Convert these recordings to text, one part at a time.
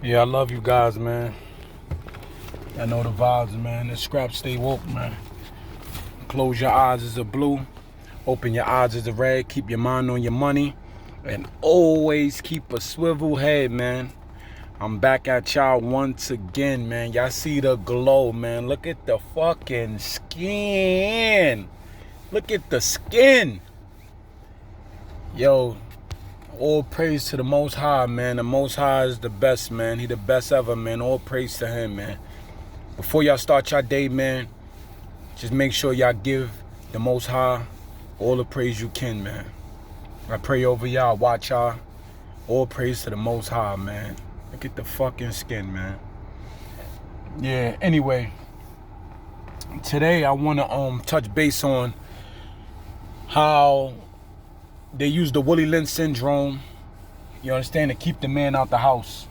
Yeah, I love you guys, man. I know the vibes, man. The scrap stay woke, man. Close your eyes as a blue. Open your eyes as a red. Keep your mind on your money. And always keep a swivel head, man. I'm back at y'all once again, man. Y'all see the glow, man. Look at the fucking skin. Look at the skin. Yo, all praise to the Most High, man. The Most High is the best, man. He the best ever, man. All praise to him, man. Before y'all start your day, man, just make sure y'all give the Most High all the praise you can, man. I pray over y'all, watch y'all. All praise to the Most High, man. Look at the fucking skin, man. Yeah, anyway, today I want to touch base on how they use the Willie Lynch syndrome, you understand, to keep the man out the house.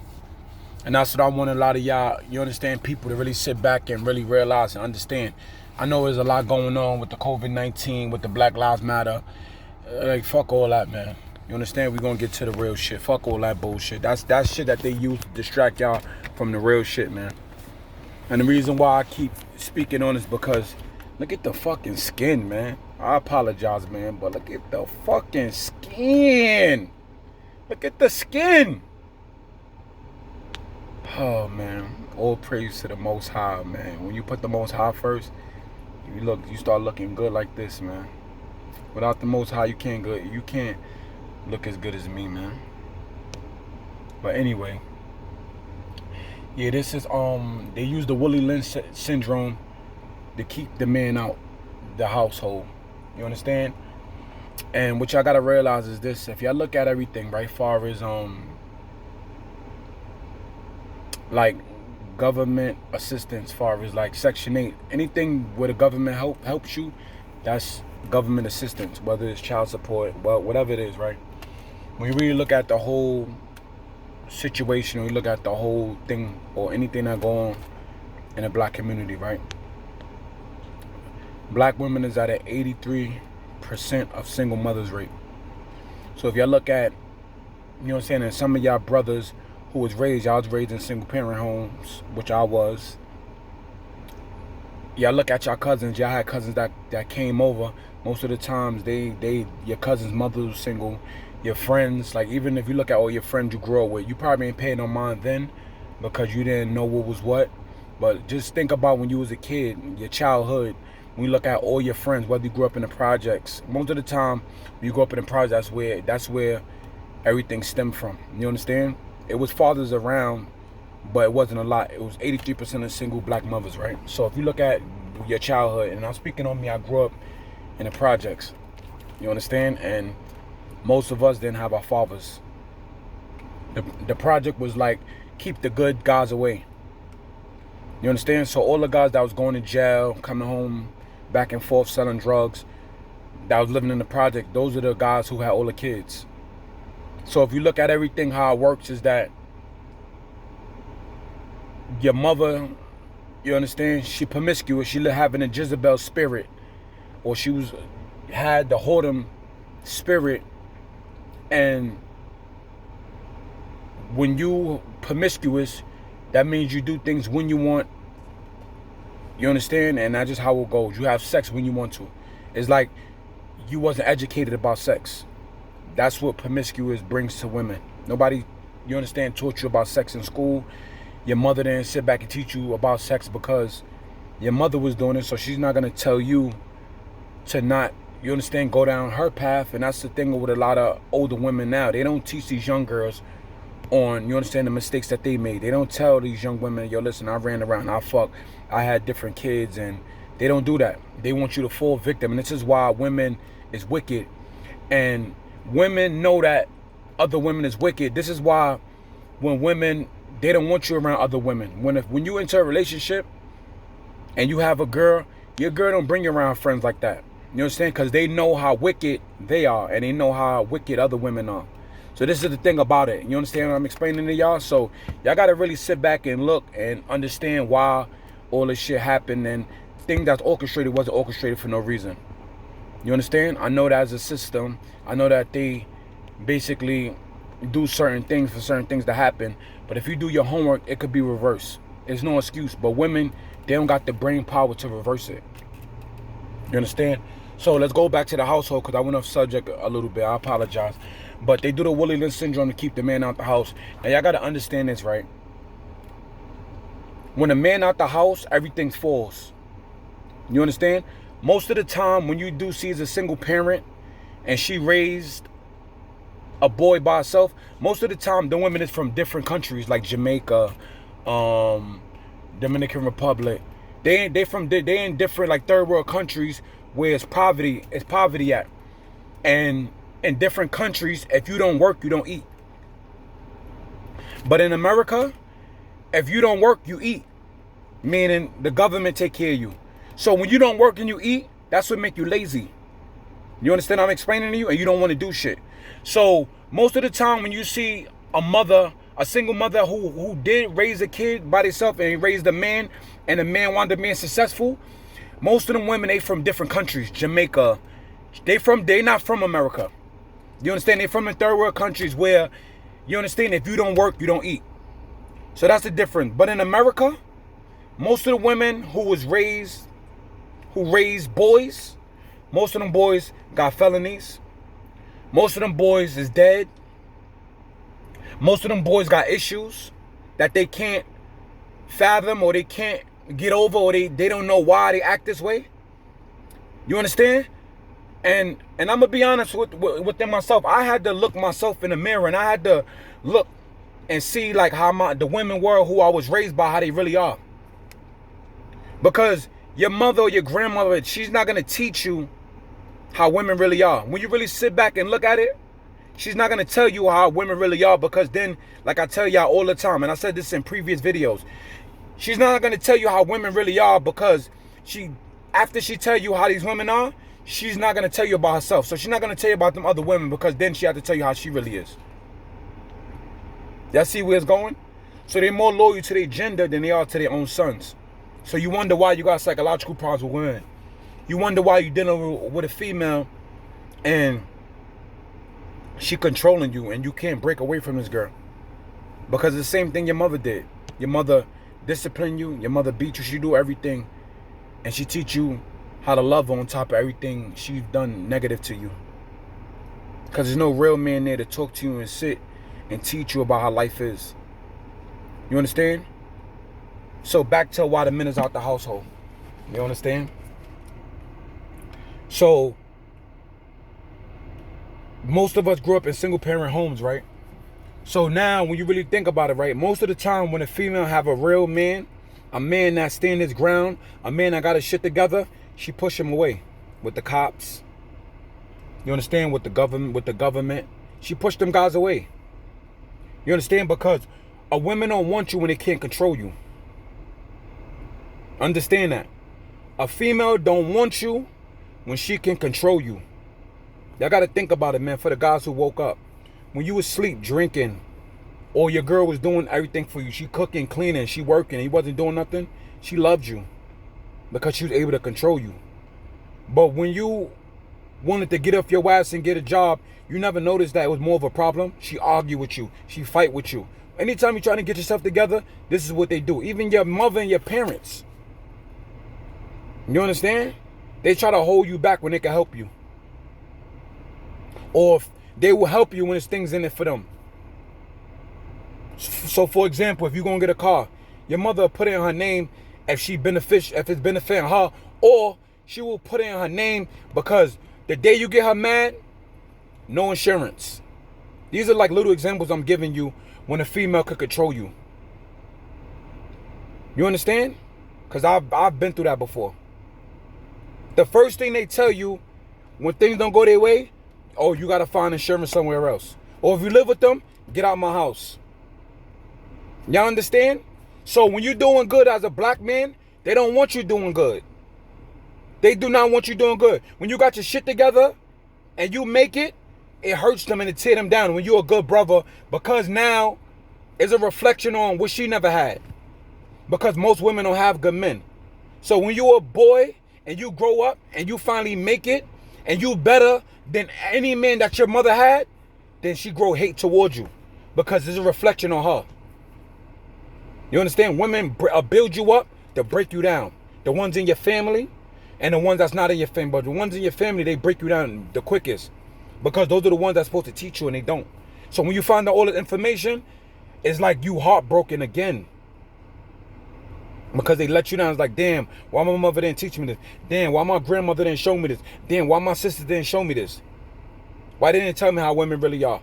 And that's what I want a lot of y'all, you understand, people to really sit back and really realize and understand. I know there's a lot going on with the COVID-19, with the Black Lives Matter. Like, fuck all that, man. You understand? We're going to get to the real shit. Fuck all that bullshit. That's shit that they use to distract y'all from the real shit, man. And the reason why I keep speaking on this because look at the fucking skin, man. I apologize, man, but look at the fucking skin. Look at the skin. Oh, man. All praise to the Most High, man. When you put the Most High first, you start looking good like this, man. Without the Most High, you can't look as good as me, man. But anyway, yeah, this is they use the Willie Lynch syndrome to keep the man out the household. You understand? And what y'all gotta realize is this: if y'all look at everything, right, far as like government assistance, far as like Section 8, anything where the government helps you, that's government assistance, whether it's child support, well, whatever it is, right? When you really look at the whole situation, or you look at the whole thing, or anything that go on in the black community, right? Black women is at an 83% of single mothers rate. So if y'all look at, you know what I'm saying, and some of y'all brothers who was raised, y'all was raised in single parent homes, which I was. Y'all look at y'all cousins, y'all had cousins that came over. Most of the times your cousin's mother was single. Your friends, like even if you look at all your friends you grew up with, you probably ain't paying no mind then because you didn't know what was what. But just think about when you was a kid, your childhood, when you look at all your friends, whether you grew up in the projects, most of the time when you grow up in the projects, that's where everything stemmed from. You understand? It was fathers around, but it wasn't a lot. It was 83% of single black mothers, right? So if you look at your childhood, and I'm speaking on me, I grew up in the projects. You understand? And most of us didn't have our fathers. The project was like, keep the good guys away. You understand? So all the guys that was going to jail, coming home, back and forth, selling drugs, that was living in the project, those are the guys who had all the kids. So if you look at everything, how it works is that your mother, you understand, she promiscuous, she having a Jezebel spirit, or had the whoredom spirit. And when you promiscuous, that means you do things when you want. You understand? And that's just how it goes. You have sex when you want to. It's like you wasn't educated about sex. That's what promiscuous brings to women. Nobody, you understand, taught you about sex in school. Your mother didn't sit back and teach you about sex because your mother was doing it, so she's not going to tell you to not, you understand, go down her path. And that's the thing with a lot of older women now. They don't teach these young girls on, you understand, the mistakes that they made. They don't tell these young women, yo, listen, I ran around, I fucked, I had different kids, and they don't do that. They want you to fall victim. And this is why women is wicked. And women know that other women is wicked. This is why when women, they don't want you around other women. When you enter a relationship and you have a girl, your girl don't bring you around friends like that. You understand? Because they know how wicked they are, and they know how wicked other women are. So this is the thing about it. You understand what I'm explaining to y'all? So y'all got to really sit back and look and understand why all this shit happened, and thing that's orchestrated wasn't orchestrated for no reason. You understand? I know that as a system, I know that they basically do certain things for certain things to happen. But if you do your homework, it could be reversed. There's no excuse. But women, they don't got the brain power to reverse it. You understand? So let's go back to the household, because I went off subject a little bit. I apologize. But they do the Willie Lynch syndrome to keep the man out the house. Now y'all got to understand this, right? When a man out the house, everything falls. You understand? Most of the time, when you do see as a single parent and she raised a boy by herself, most of the time the women is from different countries like Jamaica, Dominican Republic. They in different like third world countries where it's poverty at. And in different countries, if you don't work, you don't eat. But in America, if you don't work, you eat. Meaning the government take care of you. So when you don't work and you eat, that's what make you lazy. You understand what I'm explaining to you? And you don't want to do shit. So most of the time when you see a single mother who did raise a kid by themselves and raised a man, and the man wanted the man successful, most of them women, they from different countries. Jamaica, they not from America. You understand? They from the third world countries where, you understand, if you don't work, you don't eat. So that's the difference. But in America, most of the women who raised boys, most of them boys got felonies. Most of them boys is dead. Most of them boys got issues that they can't fathom, or they can't get over, or they don't know why they act this way. You understand? And I'm gonna be honest with them myself. I had to look myself in the mirror, and I had to look and see like how the women were who I was raised by, how they really are. Because your mother or your grandmother, she's not gonna teach you how women really are. When you really sit back and look at it, she's not gonna tell you how women really are, because then, like I tell y'all all the time, and I said this in previous videos, she's not gonna tell you how women really are, because after she tell you how these women are, she's not gonna tell you about herself. So she's not gonna tell you about them other women, because then she has to tell you how she really is. Y'all see where it's going? So they're more loyal to their gender than they are to their own sons. So you wonder why you got psychological problems with women. You wonder why you're dealing with a female and she controlling you and you can't break away from this girl. Because it's the same thing your mother did. Your mother disciplined you. Your mother beat you. She do everything. And she teach you how to love on top of everything she's done negative to you. Because there's no real man there to talk to you and sit and teach you about how life is. You understand? So back to why the men is out the household. You understand? So most of us grew up in single parent homes, right? So now when you really think about it, right, most of the time when a female have a real man, a man that stand his ground, a man that got his shit together, she push him away with the cops. You understand? With the government. She pushed them guys away. You understand? Because a woman don't want you when they can't control you. Understand that. A female don't want you when she can control you. Y'all got to think about it, man, for the guys who woke up. When you was asleep drinking, or your girl was doing everything for you, she cooking, cleaning, she working, and you wasn't doing nothing, she loved you because she was able to control you. But when you wanted to get off your ass and get a job, you never noticed that it was more of a problem. She argue with you. She fight with you. Anytime you're trying to get yourself together, this is what they do. Even your mother and your parents. You understand? They try to hold you back when they can help you. Or they will help you when there's things in it for them. So for example, if you're going to get a car, your mother will put it in her name if it's benefiting her, or she will put it in her name because the day you get her mad, no insurance. These are like little examples I'm giving you when a female could control you. You understand? Because I've been through that before. The first thing they tell you when things don't go their way, oh, you got to find insurance somewhere else. Or if you live with them, get out of my house. Y'all understand? So when you're doing good as a black man, they don't want you doing good. They do not want you doing good. When you got your shit together and you make it, it hurts them and it tear them down when you're a good brother, because now it's a reflection on what she never had. Because most women don't have good men. So when you're a boy and you grow up and you finally make it and you better than any man that your mother had, then she grow hate towards you because it's a reflection on her. You understand? Women build you up to break you down. The ones in your family and the ones that's not in your family. But the ones in your family, they break you down the quickest because those are the ones that's supposed to teach you and they don't. So when you find out all the information, it's like you heartbroken again. Because they let you down. It's like, damn, why my mother didn't teach me this? Damn, why my grandmother didn't show me this? Damn, why my sister didn't show me this? Why didn't they tell me how women really are?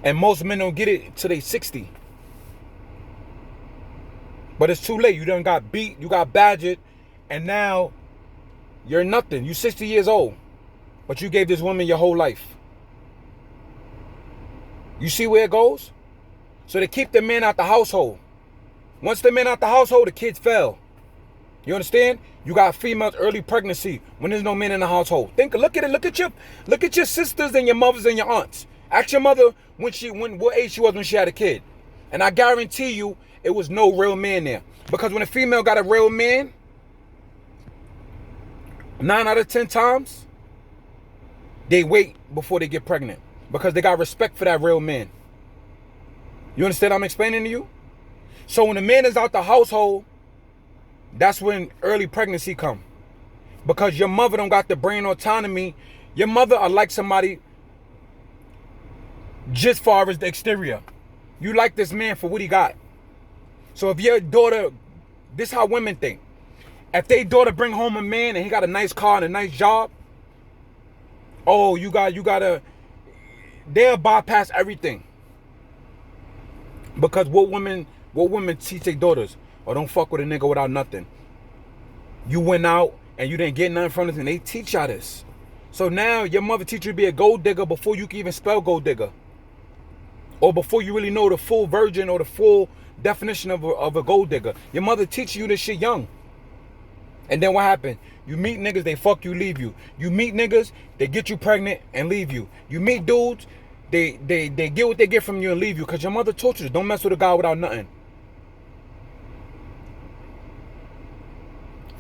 And most men don't get it till they 60. But it's too late. You done got beat, you got badgered, and now you're nothing. You're 60 years old. But you gave this woman your whole life. You see where it goes? So they keep the men out the household. Once the men out the household, the kids fell. You understand? You got females early pregnancy when there's no men in the household. Look at it. Look at your sisters and your mothers and your aunts. Ask your mother what age she was when she had a kid. And I guarantee you, it was no real man there. Because when a female got a real man, 9 out of 10 times, they wait before they get pregnant. Because they got respect for that real man. You understand what I'm explaining to you? So when the man is out the household, that's when early pregnancy come. Because your mother don't got the brain autonomy. Your mother are like somebody just far as the exterior. You like this man for what he got. So if your daughter, this is how women think. If their daughter bring home a man and he got a nice car and a nice job, oh, you gotta, they'll bypass everything. Because what women teach their daughters? Or don't fuck with a nigga without nothing. You went out and you didn't get nothing from this, and they teach y'all this. So now your mother teach you to be a gold digger before you can even spell gold digger. Or before you really know the full version or the full definition of a gold digger. Your mother teach you this shit young. And then what happened? You meet niggas, they fuck you, leave you. You meet niggas, they get you pregnant and leave you. You meet dudes, they get what they get from you and leave you. Because your mother taught you this. Don't mess with a guy without nothing.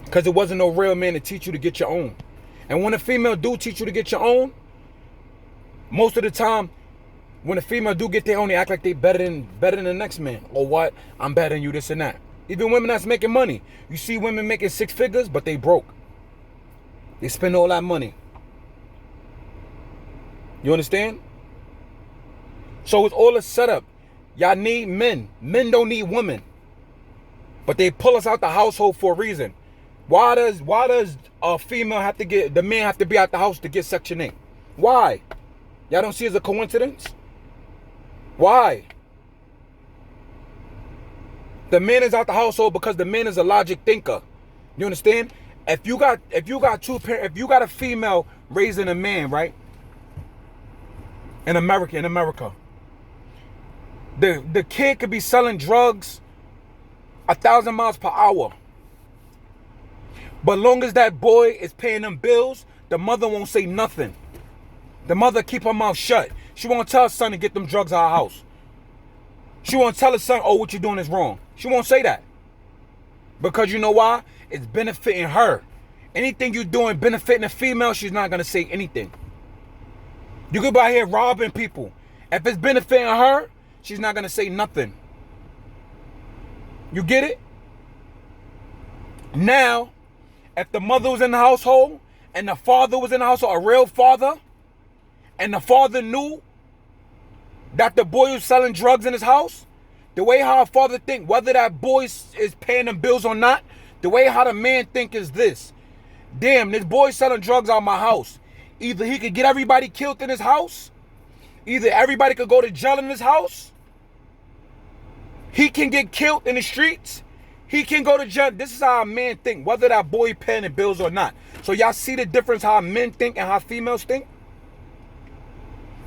Because it wasn't no real man to teach you to get your own. And when a female do teach you to get your own, most of the time, when a female do get their own, they act like they better than the next man. Or what? I'm better than you, this and that. Even women that's making money. You see women making 6 figures, but they broke. They spend all that money. You understand? So it's all a setup. Y'all need men. Men don't need women. But they pull us out the household for a reason. Why does a female have to get, the man have to be out the house to get Section 8? Why? Y'all don't see it as a coincidence? Why? The man is out the household because the man is a logic thinker. You understand? If you got a female raising a man, right? In America. The kid could be selling drugs 1,000 miles per hour. But long as that boy is paying them bills, the mother won't say nothing. The mother keep her mouth shut. She won't tell her son to get them drugs out of her house. She won't tell her son, oh, what you're doing is wrong. She won't say that. Because you know why? It's benefiting her. Anything you're doing benefiting a female, she's not going to say anything. You could be out here robbing people. If it's benefiting her, she's not going to say nothing. You get it? Now, if the mother was in the household and the father was in the household, a real father, and the father knew that the boy was selling drugs in his house, the way how a father think, whether that boy is paying them bills or not, the way how the man think is this. Damn, this boy selling drugs out of my house. Either he could get everybody killed in his house, either everybody could go to jail in his house, he can get killed in the streets, he can go to jail. This is how a man think, whether that boy paying the bills or not. So y'all see the difference how men think and how females think?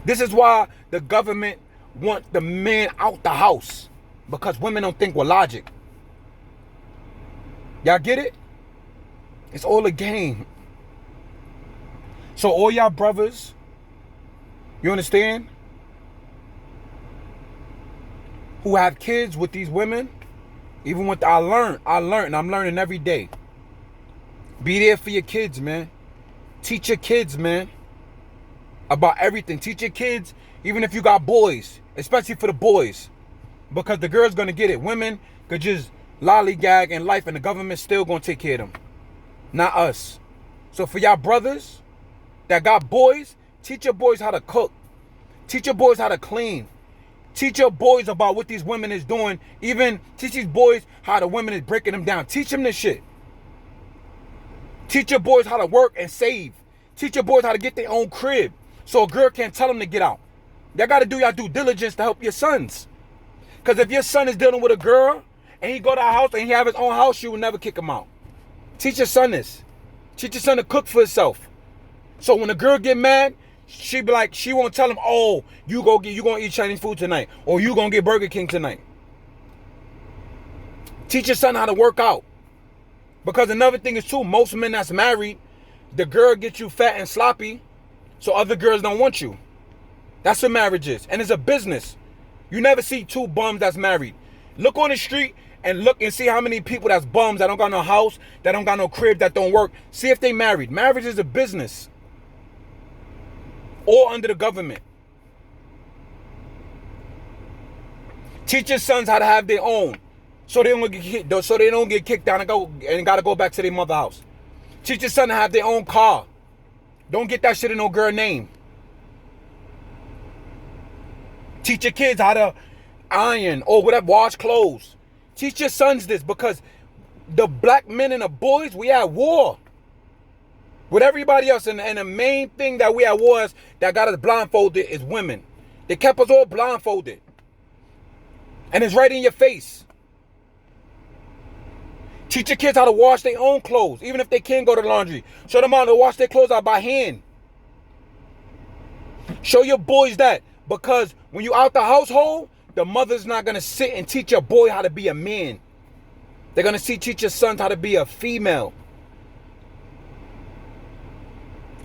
This is why the government want the man out the house. Because women don't think with logic. Y'all get it? It's all a game. So all y'all brothers, you understand? Who have kids with these women, even with I learned, and I'm learning every day. Be there for your kids, man. Teach your kids, man. about everything. Teach your kids, even if you got boys, especially for the boys, because the girl's gonna get it. Women could just lollygag in life and the government still gonna take care of them, not us. So for y'all brothers that got boys, teach your boys how to cook. Teach your boys how to clean. Teach your boys about what these women is doing. Even teach these boys how the women is breaking them down. Teach them this shit. Teach your boys how to work and save. Teach your boys how to get their own crib, so a girl can't tell them to get out. Y'all got to do y'all due diligence to help your sons. Because if your son is dealing with a girl and he go to a house and he have his own house, you will never kick him out. Teach your son this. Teach your son to cook for himself. So when a girl get mad, she be like, she won't tell him, oh, you gonna eat Chinese food tonight, or you gonna get Burger King tonight. Teach your son how to work out. Because another thing is too, most men that's married, the girl gets you fat and sloppy, so other girls don't want you. That's what marriage is. And it's a business. You never see two bums that's married. Look on the street and look and see how many people that's bums, that don't got no house, that don't got no crib, that don't work. See if they married. Marriage is a business. Or under the government. Teach your sons how to have their own, so they don't get kicked down and gotta go back to their mother's house. Teach your son to have their own car. Don't get that shit in no girl name. Teach your kids how to iron or whatever, wash clothes. Teach your sons this, because the black men and the boys, we at war with everybody else, and the main thing that we at war is, that got us blindfolded, is women. They kept us all blindfolded, and it's right in your face. Teach your kids how to wash their own clothes, even if they can't go to the laundry. Show them how to wash their clothes out by hand. Show your boys that, because when you out the household, the mother's not going to sit and teach your boy how to be a man. They're going to teach your sons how to be a female.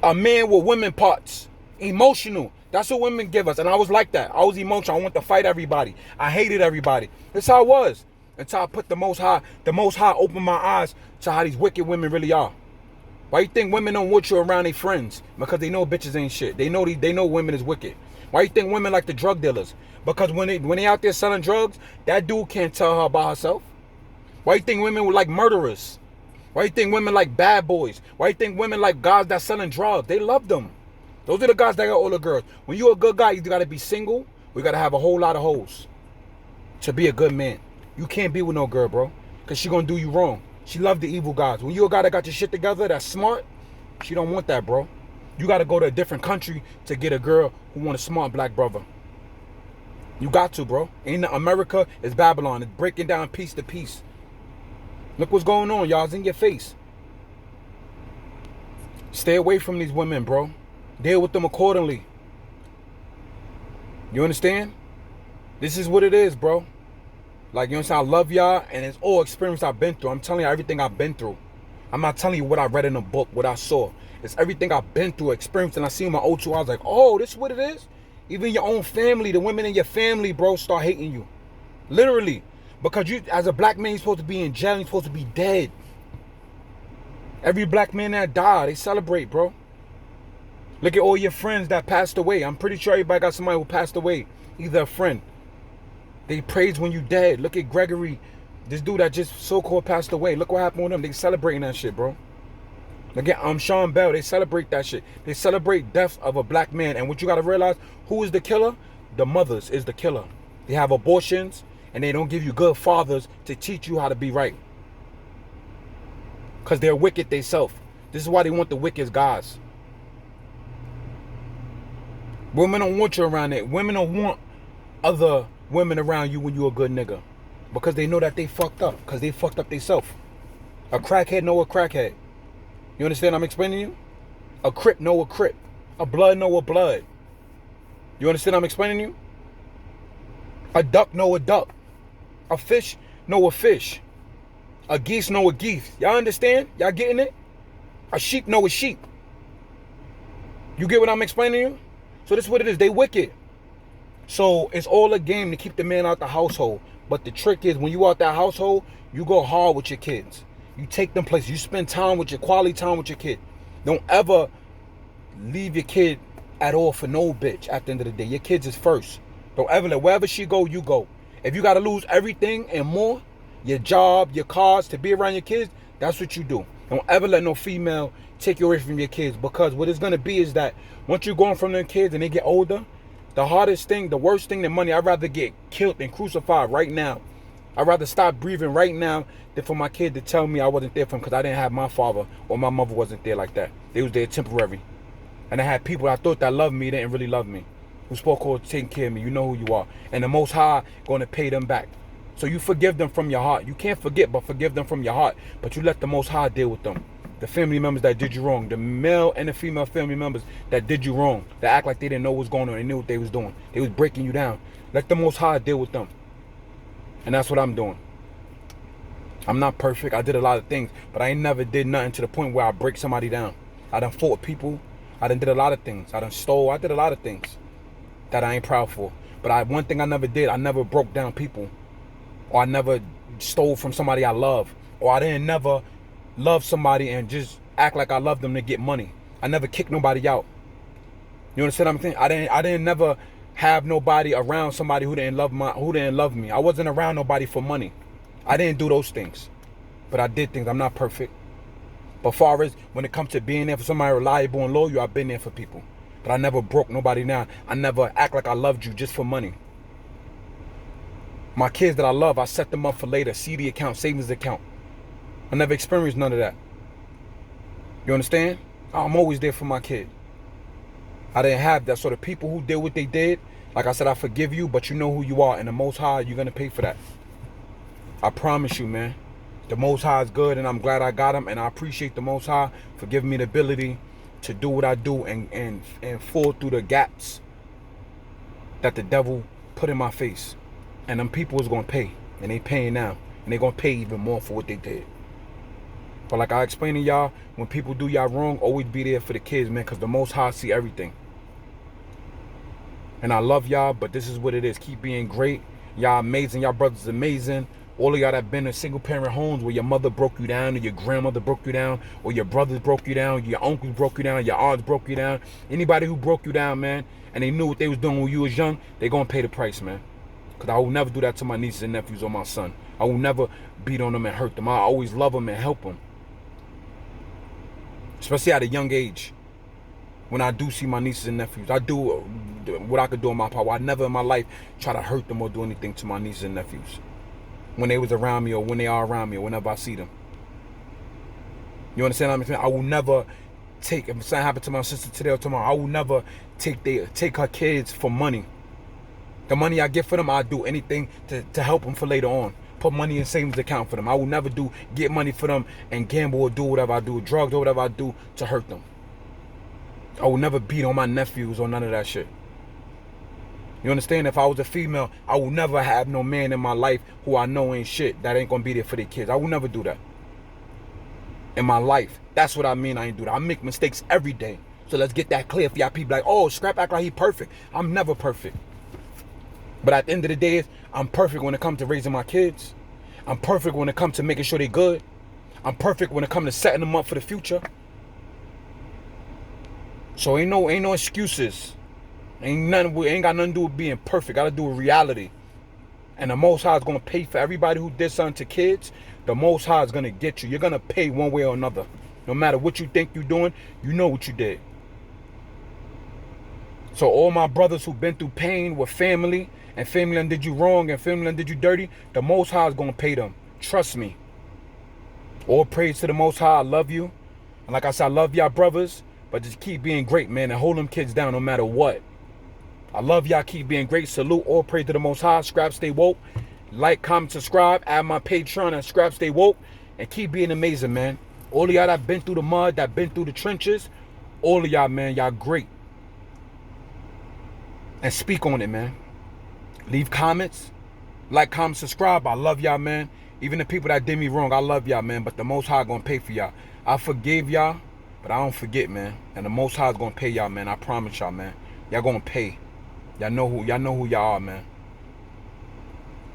A man with women parts. Emotional. That's what women give us. And I was like that. I was emotional. I wanted to fight everybody. I hated everybody. That's how I was. Until I put the Most High opened my eyes to how these wicked women really are. Why you think women don't want you around their friends? Because they know bitches ain't shit. They know women is wicked. Why you think women like the drug dealers? Because when they out there selling drugs, that dude can't tell her about herself. Why you think women would like murderers? Why you think women like bad boys? Why you think women like guys that selling drugs? They love them. Those are the guys that got all the girls. When you a good guy, you gotta be single. We gotta have a whole lot of hoes to be a good man. You can't be with no girl, bro, because she gonna do you wrong. She love the evil guys. When you a guy that got your shit together, that's smart, she don't want that, bro. You gotta go to a different country to get a girl who want a smart black brother. You got to, bro. Ain't America is Babylon. It's breaking down piece to piece. Look what's going on, y'all. It's in your face. Stay away from these women, bro. Deal with them accordingly. You understand? This is what it is, bro. Like, you understand? I love y'all, and it's all experience I've been through. I'm telling you everything I've been through. I'm not telling you what I read in a book, what I saw. It's everything I've been through, experienced, and I seen my old two. I was like, oh, this is what it is? Even your own family, the women in your family, bro, start hating you. Literally. Because you, as a black man, you're supposed to be in jail. You're supposed to be dead. Every black man that died, they celebrate, bro. Look at all your friends that passed away. I'm pretty sure everybody got somebody who passed away. Either a friend. They praise when you dead. Look at Gregory, this dude that just so-called passed away. Look what happened with him. They celebrating that shit, bro. Look at Sean Bell. They celebrate that shit. They celebrate deaths of a black man. And what you got to realize, who is the killer? The mothers is the killer. They have abortions, and they don't give you good fathers to teach you how to be right. Because they're wicked themselves. This is why they want the wicked guys. Women don't want you around there. Women don't want other women around you when you a good nigga. Because they know that they fucked up. Because they fucked up themselves. A crackhead know a crackhead. You understand I'm explaining you? A crip know a crip. A blood know a blood. You understand I'm explaining you? A duck know a duck. A fish know a fish. A geese know a geese. Y'all understand? Y'all getting it? A sheep know a sheep. You get what I'm explaining to you? So this is what it is. They wicked. So it's all a game to keep the man out the household. But the trick is, when you out that household, you go hard with your kids. You take them places. You spend time with your quality time with your kid. Don't ever leave your kid at all for no bitch at the end of the day. Your kids is first. Don't ever let wherever she go, you go. If you got to lose everything and more, your job, your cars, to be around your kids, that's what you do. Don't ever let no female take you away from your kids, because what it's going to be is that once you're going from them kids and they get older, the hardest thing, the worst thing than money, I'd rather get killed than crucified right now. I'd rather stop breathing right now than for my kid to tell me I wasn't there for him because I didn't have my father or my mother wasn't there like that. They was there temporary. And I had people I thought that loved me, didn't really love me. Who spoke or taking care of me. You know who you are. And the Most High going to pay them back. So you forgive them from your heart. You can't forget, but forgive them from your heart. But you let the Most High deal with them. The family members that did you wrong. The male and the female family members that did you wrong. That act like they didn't know what was going on. They knew what they was doing. They was breaking you down. Let the Most High deal with them. And that's what I'm doing. I'm not perfect. I did a lot of things. But I ain't never did nothing to the point where I break somebody down. I done fought people. I done did a lot of things. I done stole. I did a lot of things that I ain't proud for. But one thing I never did, I never broke down people. Or I never stole from somebody I love. Or I didn't never love somebody and just act like I love them to get money. I never kicked nobody out. You understand what I'm saying? I didn't never have nobody around somebody who didn't love me. I wasn't around nobody for money. I didn't do those things. But I did things. I'm not perfect. But far as when it comes to being there for somebody reliable and loyal, I've been there for people. But I never broke nobody down. I never act like I loved you just for money. My kids that I love, I set them up for later. CD account, savings account. I never experienced none of that. You understand? I'm always there for my kid. I didn't have that. So the people who did what they did, like I said, I forgive you, but you know who you are. And the Most High, you're going to pay for that. I promise you, man. The Most High is good, and I'm glad I got him. And I appreciate the Most High for giving me the ability to do what I do and fall through the gaps that the devil put in my face. And them people is going to pay. And they paying now. And they going to pay even more for what they did. But like I explained to y'all, when people do y'all wrong, always be there for the kids, man, because the Most High see everything. And I love y'all, but this is what it is. Keep being great. Y'all amazing. Y'all brothers amazing. All of y'all that been in single parent homes where your mother broke you down, or your grandmother broke you down, or your brothers broke you down, your uncles broke you down, your aunts broke you down. Anybody who broke you down, man, and they knew what they was doing when you was young, they gonna pay the price, man. Because I will never do that to my nieces and nephews or my son. I will never beat on them and hurt them. I always love them and help them. Especially at a young age. When I do see my nieces and nephews, I do what I could do in my power. I never in my life try to hurt them or do anything to my nieces and nephews. When they was around me or when they are around me or whenever I see them. You understand what I'm saying? I will never take, if something happened to my sister today or tomorrow, I will never take her kids for money. The money I get for them, I'll do anything to help them for later on. Put money in savings account for them. I will never get money for them and gamble or do whatever I do, drugs or whatever I do to hurt them. I will never beat on my nephews or none of that shit. You understand? If I was a female, I will never have no man in my life who I know ain't shit that ain't gonna be there for their kids. I will never do that. In my life. That's what I mean I ain't do that. I make mistakes every day. So let's get that clear for y'all people like, oh, Scrap act like he perfect. I'm never perfect. But at the end of the day, I'm perfect when it comes to raising my kids. I'm perfect when it comes to making sure they're good. I'm perfect when it comes to setting them up for the future. So ain't no excuses. Ain't got nothing to do with being perfect. Got to do with reality. And the Most High is going to pay for everybody who did something to kids. The Most High is going to get you. You're going to pay one way or another. No matter what you think you're doing, you know what you did. So all my brothers who've been through pain with family, and family done did you wrong, and family done did you dirty, the Most High is going to pay them. Trust me. All praise to the Most High. I love you. And like I said, I love y'all brothers. But just keep being great, man, and hold them kids down no matter what. I love y'all. Keep being great. Salute. All praise to the Most High. Scrap Stay Woke. Like, comment, subscribe. Add my Patreon at Scrap Stay Woke. And keep being amazing, man. All of y'all that been through the mud, that been through the trenches, all of y'all, man, y'all great. And speak on it, man. Leave comments. Like, comment, subscribe. I love y'all, man. Even the people that did me wrong, I love y'all, man. But the Most High gonna pay for y'all. I forgive y'all, but I don't forget, man. And the Most High is gonna pay y'all, man. I promise y'all, man. Y'all gonna pay. Y'all know who y'all are, man.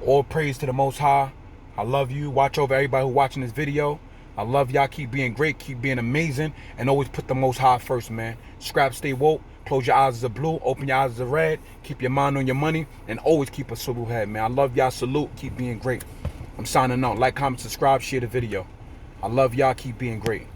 All praise to the Most High. I love you. Watch over everybody who watching this video. I love y'all. Keep being great. Keep being amazing. And always put the Most High first, man. Scrap Stay Woke. Close your eyes as a blue, open your eyes as a red. Keep your mind on your money, and always keep a salute head, man. I love y'all. Salute. Keep being great. I'm signing out. Like, comment, subscribe, share the video. I love y'all. Keep being great.